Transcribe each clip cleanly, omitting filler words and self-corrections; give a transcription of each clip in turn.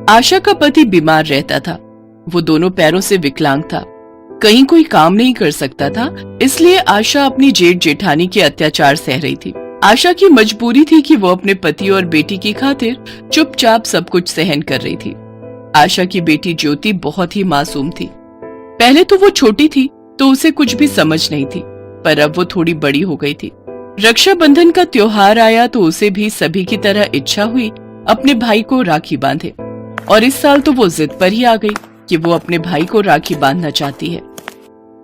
आशा का पति बीमार रहता था। वो दोनों पैरों से विकलांग था, कहीं कोई काम नहीं कर सकता था, इसलिए आशा अपनी जेठ जेठानी के अत्याचार सह रही थी। आशा की मजबूरी थी कि वो अपने पति और बेटी की खातिर चुपचाप सब कुछ सहन कर रही थी। आशा की बेटी ज्योति बहुत ही मासूम थी। पहले तो वो छोटी थी तो उसे कुछ भी समझ नहीं थी, पर अब वो थोड़ी बड़ी हो गई थी। रक्षाबंधन का त्योहार आया तो उसे भी सभी की तरह इच्छा हुई अपने भाई को राखी बांधे, और इस साल तो वो जिद पर ही आ गई कि वो अपने भाई को राखी बांधना चाहती है।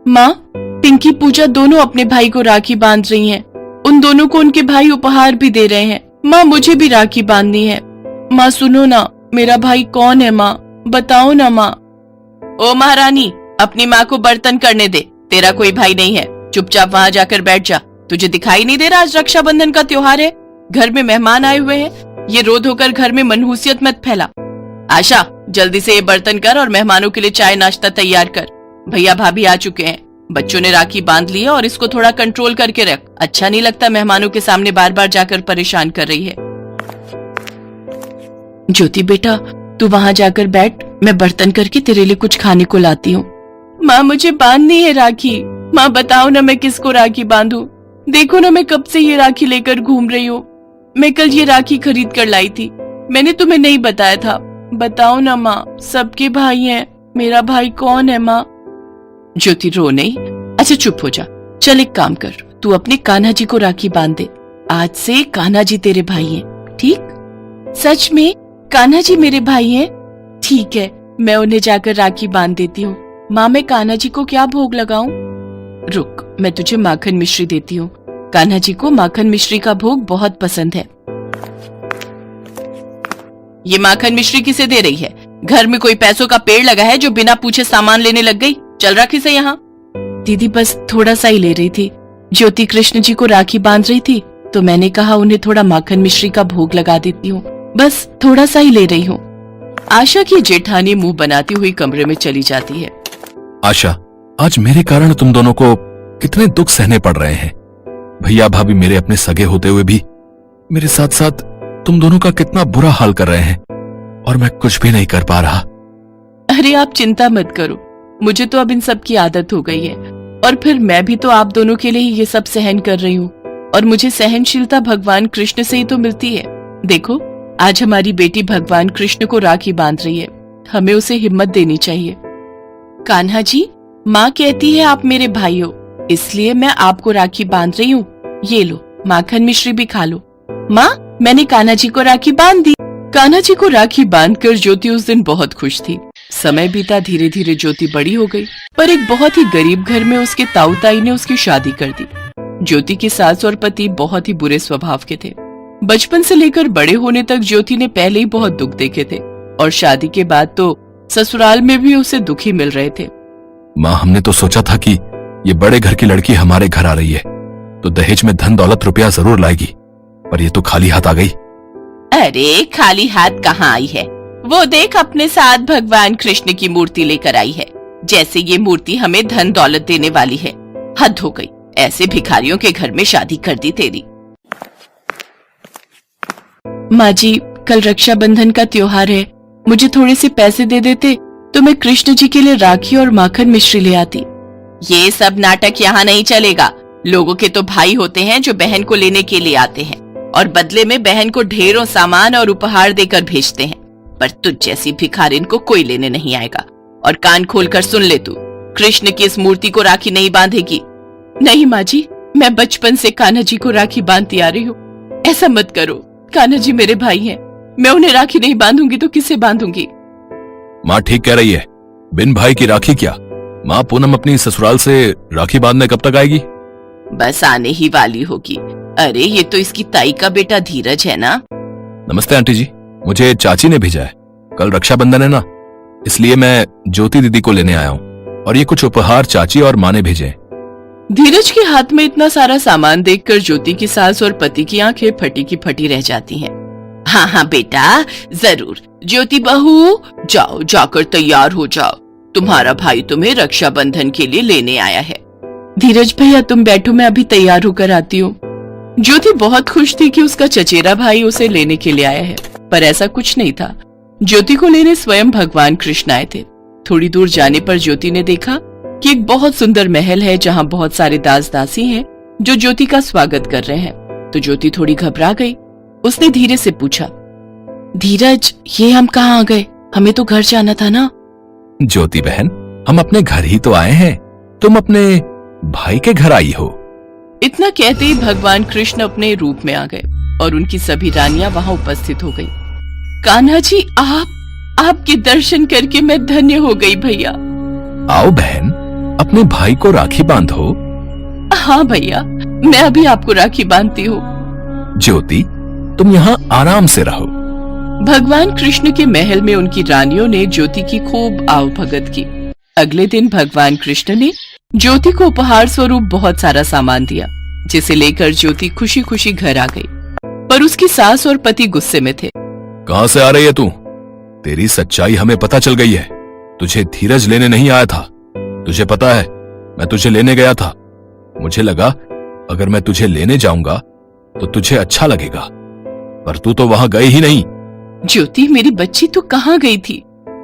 माँ, पिंकी पूजा दोनों अपने भाई को राखी बांध रही हैं। उन दोनों को उनके भाई उपहार भी दे रहे हैं। माँ, मुझे भी राखी बांधनी है। माँ सुनो ना, मेरा भाई कौन है माँ, बताओ ना माँ। ओ महारानी, अपनी माँ को बर्तन करने दे, तेरा कोई भाई नहीं है, चुपचाप वहाँ जाकर बैठ जा। तुझे दिखाई नहीं दे रहा आज रक्षाबंधन का त्योहार है, घर में मेहमान आए हुए हैं, ये रो धोकर घर में मनहूसियत मत फैला। आशा, जल्दी से ये बर्तन कर और मेहमानों के लिए चाय नाश्ता तैयार कर। भैया भाभी आ चुके हैं, बच्चों ने राखी बांध ली है और इसको थोड़ा कंट्रोल करके रख। अच्छा नहीं लगता मेहमानों के सामने बार बार जाकर परेशान कर रही है। ज्योति बेटा, तू वहाँ जाकर बैठ, मैं बर्तन करके तेरे लिए कुछ खाने को लाती हूँ। माँ, मुझे बांधनी है राखी। माँ बताओ ना, मैं किसको राखी बांधूं? देखो ना, मैं कब से ये राखी लेकर घूम रही हूँ। मैं कल ये राखी खरीद कर लाई थी, मैंने तुम्हें नहीं बताया था। बताओ ना माँ, सबके भाई हैं, मेरा भाई कौन है माँ? ज्योति रो नहीं, अच्छा चुप हो जा। चल एक काम कर, तू अपने कान्हा जी को राखी बांध दे। आज से कान्हा जी तेरे भाई हैं, ठीक? सच में कान्हा जी मेरे भाई हैं? ठीक है, मैं उन्हें जाकर राखी बांध देती हूँ। माँ, मैं कान्हा जी को क्या भोग लगाऊं? रुक, मैं तुझे माखन मिश्री देती हूँ। कान्हा जी को माखन मिश्री का भोग बहुत पसंद है। ये माखन मिश्री किसे दे रही है? घर में कोई पैसों का पेड़ लगा है जो बिना पूछे सामान लेने लग गई? चल राखी से यहाँ। दीदी बस थोड़ा सा ही ले रही थी। ज्योति कृष्ण जी को राखी बांध रही थी तो मैंने कहा उन्हें थोड़ा माखन मिश्री का भोग लगा देती हूँ, बस थोड़ा सा ही ले रही हूँ। आशा की जेठानी मुंह बनाती हुई कमरे में चली जाती है। आशा, आज मेरे कारण तुम दोनों को कितने दुख सहने पड़ रहे हैं। भैया भाभी मेरे अपने सगे होते हुए भी मेरे साथ साथ तुम दोनों का कितना बुरा हाल कर रहे हैं, और मैं कुछ भी नहीं कर पा रहा। अरे आप चिंता मत करो, मुझे तो अब इन सब की आदत हो गई है, और फिर मैं भी तो आप दोनों के लिए ही ये सब सहन कर रही हूँ, और मुझे सहनशीलता भगवान कृष्ण से ही तो मिलती है। देखो, आज हमारी बेटी भगवान कृष्ण को राखी बांध रही है, हमें उसे हिम्मत देनी चाहिए। कान्हा जी, माँ कहती है आप मेरे भाई हो, इसलिए मैं आपको राखी बांध रही हूँ। ये लो, माखन मिश्री भी खा लो। माँ, मैंने कान्हा जी को राखी बांध दी। कान्हा जी को राखी बांधकर ज्योति उस दिन बहुत खुश थी। समय बीता, धीरे धीरे ज्योति बड़ी हो गई, पर एक बहुत ही गरीब घर में उसके ताऊ ताई ने उसकी शादी कर दी। ज्योति की सास और पति बहुत ही बुरे स्वभाव के थे। बचपन से लेकर बड़े होने तक ज्योति ने पहले ही बहुत दुख देखे थे, और शादी के बाद तो ससुराल में भी उसे दुखी मिल रहे थे। माँ, हमने तो सोचा था कि ये बड़े घर की लड़की हमारे घर आ रही है तो दहेज में धन दौलत रुपया जरूर लाएगी, पर ये तो खाली हाथ आ गई। अरे खाली हाथ कहाँ आई है, वो देख अपने साथ भगवान कृष्ण की मूर्ति लेकर आई है, जैसे ये मूर्ति हमें धन दौलत देने वाली है। हद हो गई, ऐसे भिखारियों के घर में शादी कर दी तेरी। माँ जी, कल रक्षाबंधन का त्योहार है, मुझे थोड़े से पैसे दे देते तो मैं कृष्ण जी के लिए राखी और माखन मिश्री ले आती। ये सब नाटक यहाँ नहीं चलेगा। लोगों के तो भाई होते हैं जो बहन को लेने के लिए आते हैं, और बदले में बहन को ढेरों सामान और उपहार देकर भेजते हैं, पर तुझ जैसी भिखारिन को कोई लेने नहीं आएगा। और कान खोलकर सुन ले, तू कृष्ण की इस मूर्ति को राखी नहीं बांधेगी। नहीं माँ जी, मैं बचपन से कान्हा जी को राखी बांधती आ रही हूँ, ऐसा मत करो। कान्हा जी मेरे भाई हैं, मैं उन्हें राखी नहीं बांधूंगी तो किसे बांधूंगी? माँ ठीक कह रही है, बिन भाई की राखी क्या? माँ, पूनम अपनी ससुराल से राखी बांधने कब तक आएगी? बस आने ही वाली होगी। अरे ये तो इसकी ताई का बेटा धीरज है ना। नमस्ते आंटी जी, मुझे चाची ने भेजा है, कल रक्षाबंधन है ना, इसलिए मैं ज्योति दीदी को लेने आया हूँ, और ये कुछ उपहार चाची और माँ ने भेजे। धीरज के हाथ में इतना सारा सामान देखकर ज्योति की सास और पति की आंखें फटी की फटी रह जाती हैं। हाँ हाँ बेटा, जरूर। ज्योति बहू, जाओ, जाकर तैयार हो जाओ, तुम्हारा भाई तुम्हें रक्षाबंधन के लिए लेने आया है। धीरज भैया तुम बैठो, मैं अभी तैयार होकर आती हूँ। ज्योति बहुत खुश थी कि उसका चचेरा भाई उसे लेने के लिए आया है, पर ऐसा कुछ नहीं था। ज्योति को लेने स्वयं भगवान कृष्ण आए थे। थोड़ी दूर जाने पर ज्योति ने देखा कि एक बहुत सुंदर महल है जहाँ बहुत सारे दास दासी हैं जो ज्योति का स्वागत कर रहे हैं। तो ज्योति थोड़ी घबरा गई। उसने धीरे से पूछा, धीरज, ये हम कहाँ आ गए? हमें तो घर जाना था ना। ज्योति बहन, हम अपने घर ही तो आए हैं, तुम अपने भाई के घर आई हो। इतना कहते ही भगवान कृष्ण अपने रूप में आ गए और उनकी सभी रानियां वहां उपस्थित हो गई। कान्हा जी, आपके दर्शन करके मैं धन्य हो गई भैया। आओ बहन, अपने भाई को राखी बांधो। हाँ भैया, मैं अभी आपको राखी बांधती हूँ। ज्योति, तुम यहाँ आराम से रहो। भगवान कृष्ण के महल में उनकी रानियों ने ज्योति की खूब आवभगत की। अगले दिन भगवान कृष्ण ने ज्योति को उपहार स्वरूप बहुत सारा सामान दिया, जिसे लेकर ज्योति खुशी खुशी घर आ गई। पर उसकी सास और पति गुस्से में थे। कहाँ से आ रही है तू? तेरी सच्चाई हमें पता चल गई है। तुझे धीरज लेने नहीं आया था। तुझे पता है, मैं तुझे लेने गया था। मुझे लगा अगर मैं तुझे लेने जाऊंगा तो तुझे अच्छा लगेगा, पर तू तो वहां गई ही नहीं। ज्योति, मेरी बच्ची, तू कहाँ गई थी?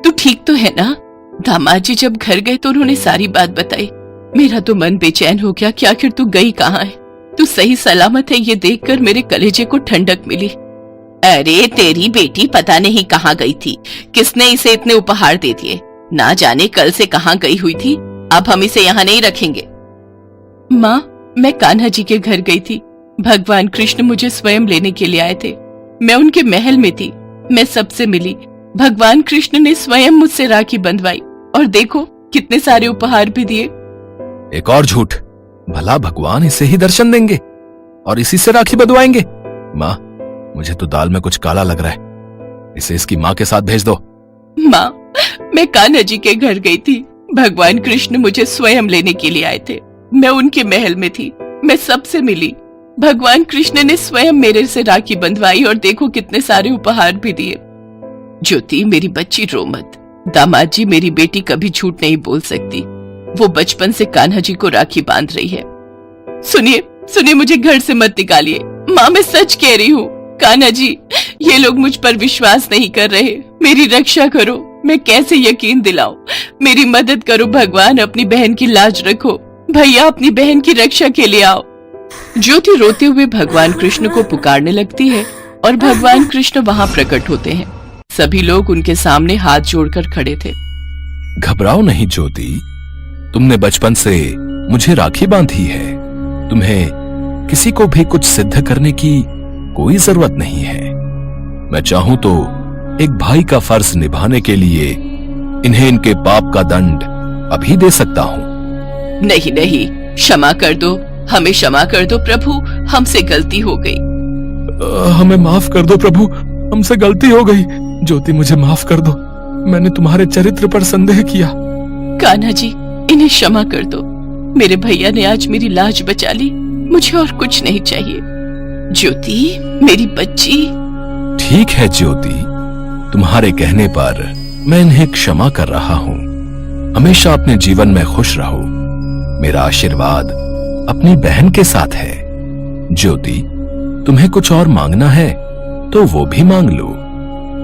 तू ठीक तो है ना? दामाद जी जब घर गए तो उन्होंने सारी बात बताई। मेरा तो मन बेचैन हो गया कि आखिर तू गई कहाँ है। तू सही सलामत है, ये देखकर मेरे कलेजे को ठंडक मिली। अरे तेरी बेटी पता नहीं कहाँ गई थी, किसने इसे इतने उपहार दे दिए, ना जाने कल से कहाँ गई हुई थी। अब हम इसे यहाँ नहीं रखेंगे। माँ, मैं कान्हा जी के घर गई थी। भगवान कृष्ण मुझे स्वयं लेने के लिए आए थे। मैं उनके महल में थी। मैं सबसे मिली। भगवान कृष्ण ने स्वयं मुझसे राखी बंधवाई और देखो कितने सारे उपहार भी दिए। एक और झूठ। भला भगवान इसे ही दर्शन देंगे और इसी से राखी बंधवाएंगे? माँ, मुझे तो दाल में कुछ काला लग रहा है। इसे इसकी माँ के साथ भेज दो। माँ, मैं कान्हा जी के घर गई थी। भगवान कृष्ण मुझे स्वयं लेने के लिए आए थे। मैं उनके महल में थी। मैं सबसे मिली। भगवान कृष्ण ने स्वयं मेरे से राखी बंधवाई और देखो कितने सारे उपहार भी दिए। ज्योति, मेरी बच्ची, रो मत। दामाद जी, मेरी बेटी कभी झूठ नहीं बोल सकती। वो बचपन से कान्हा जी को राखी बांध रही है। सुनिए, मुझे घर से मत निकालिए। माँ, मैं सच कह रही हूँ। कान्हा जी, ये लोग मुझ पर विश्वास नहीं कर रहे। मेरी रक्षा करो। मैं कैसे यकीन दिलाऊं? मेरी मदद करो भगवान। अपनी बहन की लाज रखो। भैया, अपनी बहन की रक्षा के लिए आओ। ज्योति रोते हुए भगवान कृष्ण को पुकारने लगती है और भगवान कृष्ण वहां प्रकट होते हैं। सभी लोग उनके सामने हाथ जोड़कर खड़े थे। घबराओ नहीं ज्योति, तुमने बचपन से मुझे राखी बांधी है। तुम्हें किसी को भी कुछ सिद्ध करने की कोई जरूरत नहीं है। मैं चाहूं तो एक भाई का फर्ज निभाने के लिए इन्हें इनके पाप का दंड अभी दे सकता हूं। नहीं, क्षमा कर दो। हमें क्षमा कर दो प्रभु, हमसे गलती हो गई। हमें माफ कर दो प्रभु, हमसे गलती हो गई। ज्योति, मुझे माफ कर दो। मैंने तुम्हारे चरित्र पर संदेह किया। कान्हा जी, इन्हें क्षमा कर दो। मेरे भैया ने आज मेरी लाज बचा ली। मुझे और कुछ नहीं चाहिए। ज्योति, मेरी बच्ची। ठीक है ज्योति, तुम्हारे कहने पर मैं इन्हें क्षमा कर रहा हूँ। हमेशा अपने जीवन में खुश रहो। मेरा आशीर्वाद अपनी बहन के साथ है। ज्योति, तुम्हें कुछ और मांगना है तो वो भी मांग लो।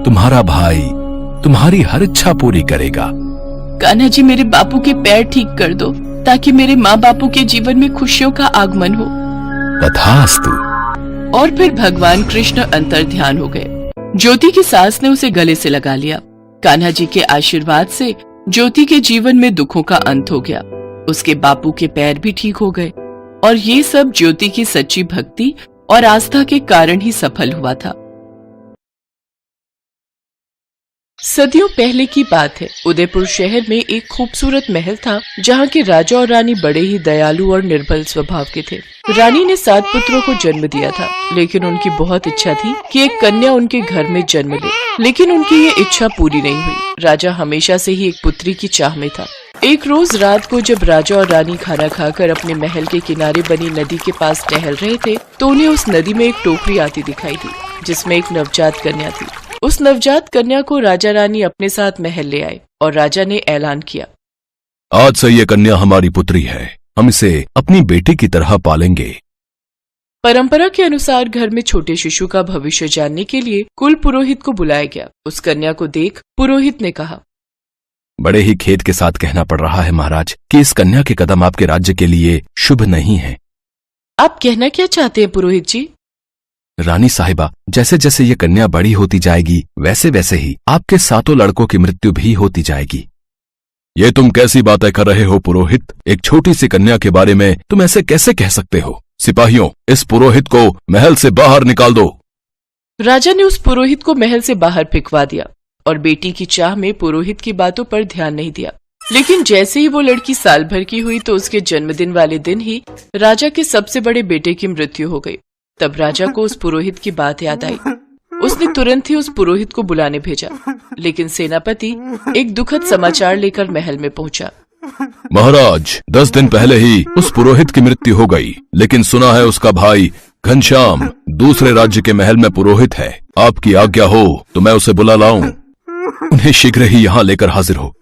तुम्हारा भाई तुम्हारी हर इच्छा पूरी करेगा। कान्हा जी, मेरे बापू के पैर ठीक कर दो ताकि मेरे माँ बापू के जीवन में खुशियों का आगमन हो। तथास्तु। और फिर भगवान कृष्ण अंतर ध्यान हो गए। ज्योति की सास ने उसे गले से लगा लिया। कान्हा जी के आशीर्वाद से ज्योति के जीवन में दुखों का अंत हो गया। उसके बापू के पैर भी ठीक हो गए और ये सब ज्योति की सच्ची भक्ति और आस्था के कारण ही सफल हुआ था। सदियों पहले की बात है। उदयपुर शहर में एक खूबसूरत महल था जहाँ के राजा और रानी बड़े ही दयालु और निर्बल स्वभाव के थे। रानी ने 7 पुत्रों को जन्म दिया था, लेकिन उनकी बहुत इच्छा थी कि एक कन्या उनके घर में जन्म ले, लेकिन उनकी ये इच्छा पूरी नहीं हुई। राजा हमेशा से ही एक पुत्री की चाह में था। एक रोज रात को जब राजा और रानी खाना खाकर अपने महल के किनारे बनी नदी के पास टहल रहे थे तो उन्हें उस नदी में एक टोकरी आती दिखाई दी जिसमें एक नवजात कन्या थी। उस नवजात कन्या को राजा रानी अपने साथ महल ले आए और राजा ने ऐलान किया, आज से ये कन्या हमारी पुत्री है। हम इसे अपनी बेटी की तरह पालेंगे। परंपरा के अनुसार घर में छोटे शिशु का भविष्य जानने के लिए कुल पुरोहित को बुलाया गया। उस कन्या को देख पुरोहित ने कहा, बड़े ही खेद के साथ कहना पड़ रहा है महाराज कि इस कन्या के कदम आपके राज्य के लिए शुभ नहीं है। आप कहना क्या चाहते हैं पुरोहित जी? रानी साहिबा, जैसे जैसे ये कन्या बड़ी होती जाएगी वैसे वैसे ही आपके 7 लड़कों की मृत्यु भी होती जाएगी। ये तुम कैसी बातें कर रहे हो पुरोहित? एक छोटी सी कन्या के बारे में तुम ऐसे कैसे कह सकते हो? सिपाहियों, इस पुरोहित को महल से बाहर निकाल दो। राजा ने उस पुरोहित को महल से बाहर फेंकवा दिया और बेटी की चाह में पुरोहित की बातों पर ध्यान नहीं दिया। लेकिन जैसे ही वो लड़की साल भर की हुई तो उसके जन्मदिन वाले दिन ही राजा के सबसे बड़े बेटे की मृत्यु हो गई। तब राजा को उस पुरोहित की बात याद आई। उसने तुरंत ही उस पुरोहित को बुलाने भेजा। लेकिन सेनापति एक दुखद समाचार लेकर महल में पहुंचा। महाराज, 10 दिन पहले ही उस पुरोहित की मृत्यु हो गई, लेकिन सुना है उसका भाई घनश्याम दूसरे राज्य के महल में पुरोहित है। आपकी आज्ञा हो तो मैं उसे बुला लाऊं। उन्हें शीघ्र ही यहाँ लेकर हाजिर हो।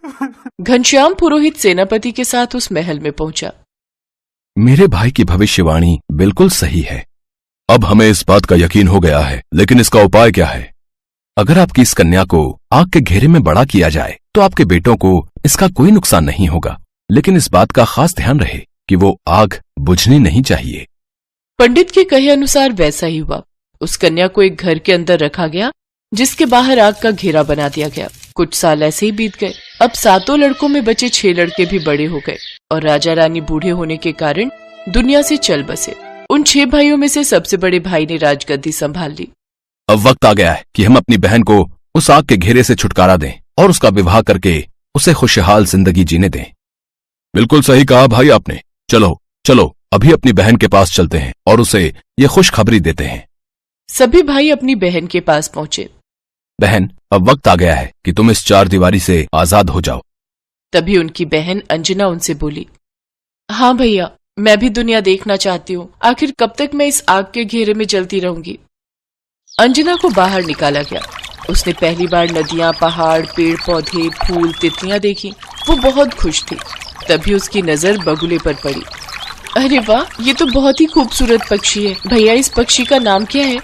घनश्याम पुरोहित सेनापति के साथ उस महल में पहुंचा। मेरे भाई की भविष्यवाणी बिल्कुल सही है। अब हमें इस बात का यकीन हो गया है, लेकिन इसका उपाय क्या है? अगर आपकी इस कन्या को आग के घेरे में बड़ा किया जाए तो आपके बेटों को इसका कोई नुकसान नहीं होगा, लेकिन इस बात का खास ध्यान रहे कि वो आग बुझनी नहीं चाहिए। पंडित के कहे अनुसार वैसा ही हुआ। उस कन्या को एक घर के अंदर रखा गया जिसके बाहर आग का घेरा बना दिया गया। कुछ साल ऐसे ही बीत गए। अब 7 लड़कों में बचे 6 लड़के भी बड़े हो गए और राजा रानी बूढ़े होने के कारण दुनिया से चल बसे। उन 6 भाइयों में से सबसे बड़े भाई ने राजगद्दी संभाल ली। अब वक्त आ गया है कि हम अपनी बहन को उस आग के घेरे से छुटकारा दें और उसका विवाह करके उसे खुशहाल जिंदगी जीने दें। बिल्कुल सही कहा भाई आपने। चलो चलो अभी अपनी बहन के पास चलते हैं और उसे ये खुशखबरी देते हैं। सभी भाई अपनी बहन के पास पहुंचे। बहन, अब वक्त आ गया है कि तुम इस 4 दीवारी से आजाद हो जाओ। तभी उनकी बहन अंजना उनसे बोली, हाँ भैया, मैं भी दुनिया देखना चाहती हूँ। आखिर कब तक मैं इस आग के घेरे में जलती रहूंगी? अंजना को बाहर निकाला गया। उसने पहली बार नदियां, पहाड़, पेड़ पौधे, फूल, तितलियां देखी। वो बहुत खुश थी। तभी उसकी नजर बगुले पर पड़ी। अरे वाह, ये तो बहुत ही खूबसूरत पक्षी है। भैया, इस पक्षी का नाम क्या है?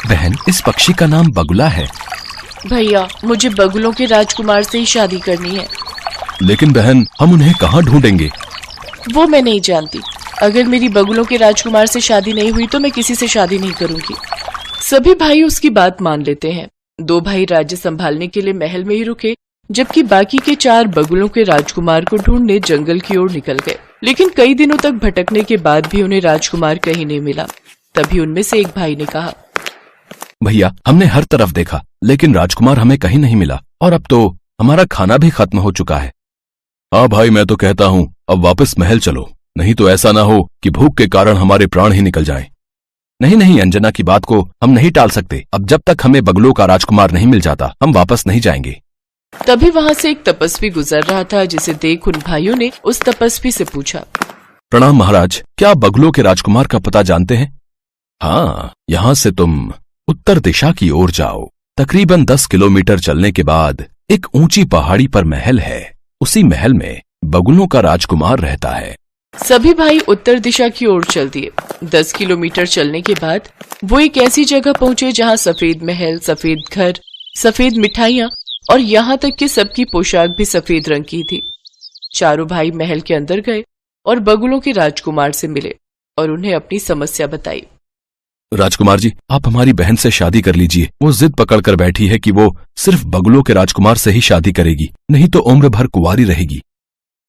बहन, इस पक्षी का नाम बगुला है। भैया, मुझे बगुलों के राजकुमार से ही शादी करनी है। लेकिन बहन, हम उन्हें कहाँ ढूंढेंगे? वो मैं नहीं जानती। अगर मेरी बगुलों के राजकुमार से शादी नहीं हुई तो मैं किसी से शादी नहीं करूंगी। सभी भाई उसकी बात मान लेते हैं। 2 भाई राज्य संभालने के लिए महल में ही रुके, जबकि बाकी के 4 बगुलों के राजकुमार को ढूंढने जंगल की ओर निकल गए। लेकिन कई दिनों तक भटकने के बाद भी उन्हें राजकुमार कहीं नहीं मिला। तभी उनमें से एक भाई ने कहा, भैया, हमने हर तरफ देखा लेकिन राजकुमार हमें कहीं नहीं मिला और अब तो हमारा खाना भी खत्म हो चुका है। हाँ भाई, मैं तो कहता हूँ अब वापस महल चलो, नहीं तो ऐसा ना हो कि भूख के कारण हमारे प्राण ही निकल जाएं। नहीं नहीं, अंजना की बात को हम नहीं टाल सकते। अब जब तक हमें बगुलों का राजकुमार नहीं मिल जाता हम वापस नहीं जाएंगे। तभी वहाँ से एक तपस्वी गुजर रहा था, जिसे देख उन भाइयों ने उस तपस्वी से पूछा, प्रणाम महाराज, क्या आप बगुलों के राजकुमार का पता जानते हैं? हाँ, यहाँ से तुम उत्तर दिशा की ओर जाओ। तकरीबन 10 किलोमीटर चलने के बाद एक ऊंची पहाड़ी पर महल है। उसी महल में बगुलों का राजकुमार रहता है। सभी भाई उत्तर दिशा की ओर चल दिए। 10 किलोमीटर चलने के बाद वो एक ऐसी जगह पहुंचे जहां सफेद महल, सफेद घर, सफेद मिठाइयां और यहाँ तक कि सबकी पोशाक भी सफेद रंग की थी। चारों भाई महल के अंदर गए और बगुलों के राजकुमार से मिले और उन्हें अपनी समस्या बताई। राजकुमार जी, आप हमारी बहन से शादी कर लीजिए। वो जिद पकड़कर बैठी है कि वो सिर्फ बगुलों के राजकुमार से ही शादी करेगी, नहीं तो उम्र भर कुंवारी रहेगी।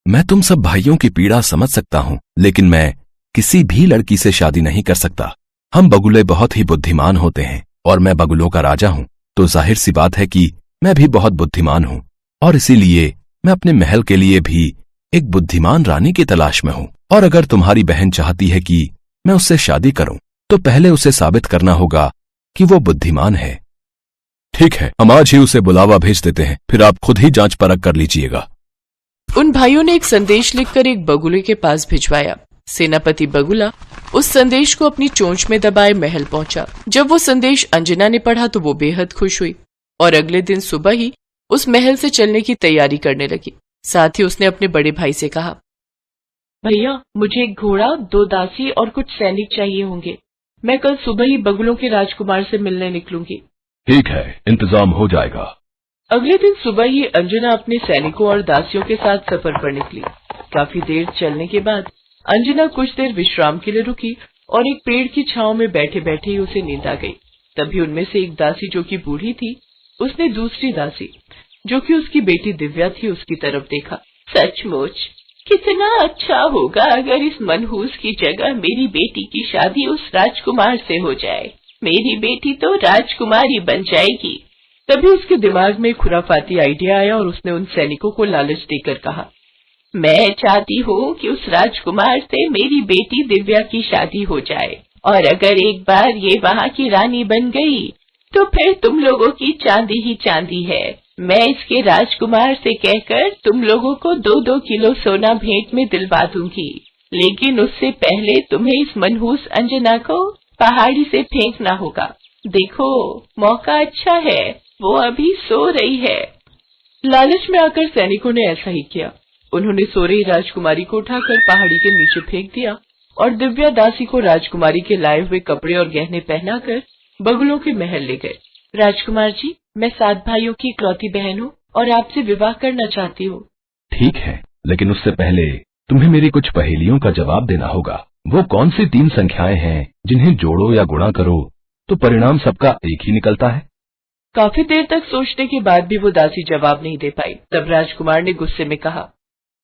मैं तुम सब भाइयों की पीड़ा समझ सकता हूँ, लेकिन मैं किसी भी लड़की से शादी नहीं कर सकता। हम बगुले बहुत ही बुद्धिमान होते हैं और मैं बगुलों का राजा हूँ, तो जाहिर सी बात है कि मैं भी बहुत बुद्धिमान हूँ और इसीलिए मैं अपने महल के लिए भी एक बुद्धिमान रानी की तलाश में हूँ। और अगर तुम्हारी बहन चाहती है कि मैं उससे शादी करूं, तो पहले उसे साबित करना होगा कि वो बुद्धिमान है। ठीक है, हम आज ही उसे बुलावा भेज देते हैं, फिर आप खुद ही जांच परख कर लीजिएगा। उन भाइयों ने एक संदेश लिखकर एक बगुले के पास भिजवाया। सेनापति बगुला उस संदेश को अपनी चोंच में दबाए महल पहुंचा। जब वो संदेश अंजना ने पढ़ा तो वो बेहद खुश हुई और अगले दिन सुबह ही उस महल से चलने की तैयारी करने लगी। साथ ही उसने अपने बड़े भाई से कहा, भैया, मुझे एक घोड़ा, 2 दासी और कुछ सैनिक चाहिए होंगे। मैं कल सुबह ही बगुलों के राजकुमार से मिलने निकलूंगी। ठीक है, इंतजाम हो जाएगा। अगले दिन सुबह ही अंजना अपने सैनिकों और दासियों के साथ सफर पर निकली। काफी देर चलने के बाद अंजना कुछ देर विश्राम के लिए रुकी और एक पेड़ की छांव में बैठे बैठे ही उसे नींद आ गई। तभी उनमें से एक दासी, जो कि बूढ़ी थी, उसने दूसरी दासी, जो कि उसकी बेटी दिव्या थी, उसकी तरफ देखा। सचमुच कितना अच्छा होगा अगर इस मनहूस की जगह मेरी बेटी की शादी उस राजकुमार से हो जाए। मेरी बेटी तो राजकुमारी बन जाएगी। तभी उसके दिमाग में खुराफाती आइडिया आया और उसने उन सैनिकों को लालच देकर कहा, मैं चाहती हूँ कि उस राजकुमार से मेरी बेटी दिव्या की शादी हो जाए, और अगर एक बार ये वहाँ की रानी बन गई तो फिर तुम लोगों की चांदी ही चांदी है। मैं इसके राजकुमार से कहकर तुम लोगों को 2-2 किलो सोना भेंट में दिलवा दूंगी, लेकिन उससे पहले तुम्हें इस मनहूस अंजना को पहाड़ी से फेंकना होगा। देखो, मौका अच्छा है, वो अभी सो रही है। लालच में आकर सैनिकों ने ऐसा ही किया। उन्होंने सो रही राजकुमारी को उठाकर पहाड़ी के नीचे फेंक दिया और दिव्या दासी को राजकुमारी के लाए हुए कपड़े और गहने पहनाकर बगुलों के महल ले गए। राजकुमार जी, मैं 7 भाइयों की इकलौती बहन हूँ और आपसे विवाह करना चाहती हूँ। ठीक है, लेकिन उससे पहले तुम्हें मेरी कुछ पहेलियों का जवाब देना होगा। वो कौन सी 3 संख्याएं हैं जिन्हें जोड़ो या गुणा करो तो परिणाम सबका एक ही निकलता है? काफी देर तक सोचने के बाद भी वो दासी जवाब नहीं दे पाई। तब राजकुमार ने गुस्से में कहा,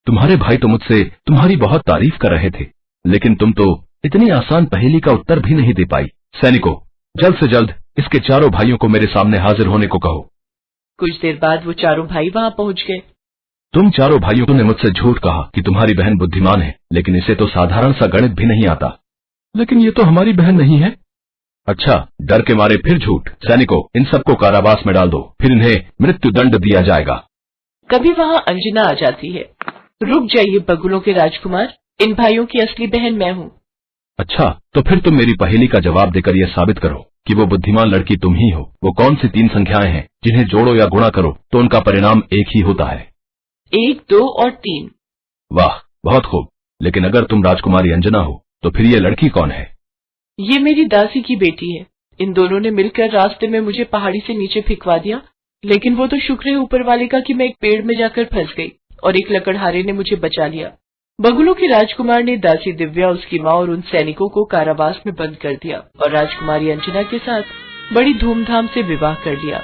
तुम्हारे भाई तो मुझसे तुम्हारी बहुत तारीफ कर रहे थे, लेकिन तुम तो इतनी आसान पहेली का उत्तर भी नहीं दे पाई। सैनिकों, जल्द से जल्द इसके चारों भाइयों को मेरे सामने हाजिर होने को कहो। कुछ देर बाद वो चारों भाई वहाँ पहुँच गए। तुम चारों भाइयों ने मुझसे झूठ कहा कि तुम्हारी बहन बुद्धिमान है, लेकिन इसे तो साधारण सा गणित भी नहीं आता। लेकिन ये तो हमारी बहन नहीं है। अच्छा, डर के मारे फिर झूठ। सैनिकों, इन सबको कारावास में डाल दो, फिर इन्हें मृत्यु दंड दिया जाएगा। कभी वहाँ अंजना आ जाती है। रुक जाइए बगुलों के राजकुमार, इन भाइयों की असली बहन मैं हूँ। अच्छा, तो फिर तुम मेरी पहेली का जवाब देकर यह साबित करो कि वो बुद्धिमान लड़की तुम ही हो। वो कौन सी 3 संख्याएं हैं जिन्हें जोड़ो या गुणा करो तो उनका परिणाम एक ही होता है? 1, 2 और 3। वाह, बहुत खूब। लेकिन अगर तुम राजकुमारी अंजना हो तो फिर ये लड़की कौन है? ये मेरी दासी की बेटी है। इन दोनों ने मिलकर रास्ते में मुझे पहाड़ी से नीचे फेंकवा दिया, लेकिन वो तो शुक्र है ऊपर वाले का कि मैं एक पेड़ में जाकर फंस गई और एक लकड़हारे ने मुझे बचा लिया। बगुलों के राजकुमार ने दासी दिव्या, उसकी माँ और उन सैनिकों को कारावास में बंद कर दिया और राजकुमारी अंजना के साथ बड़ी धूमधाम से विवाह कर लिया।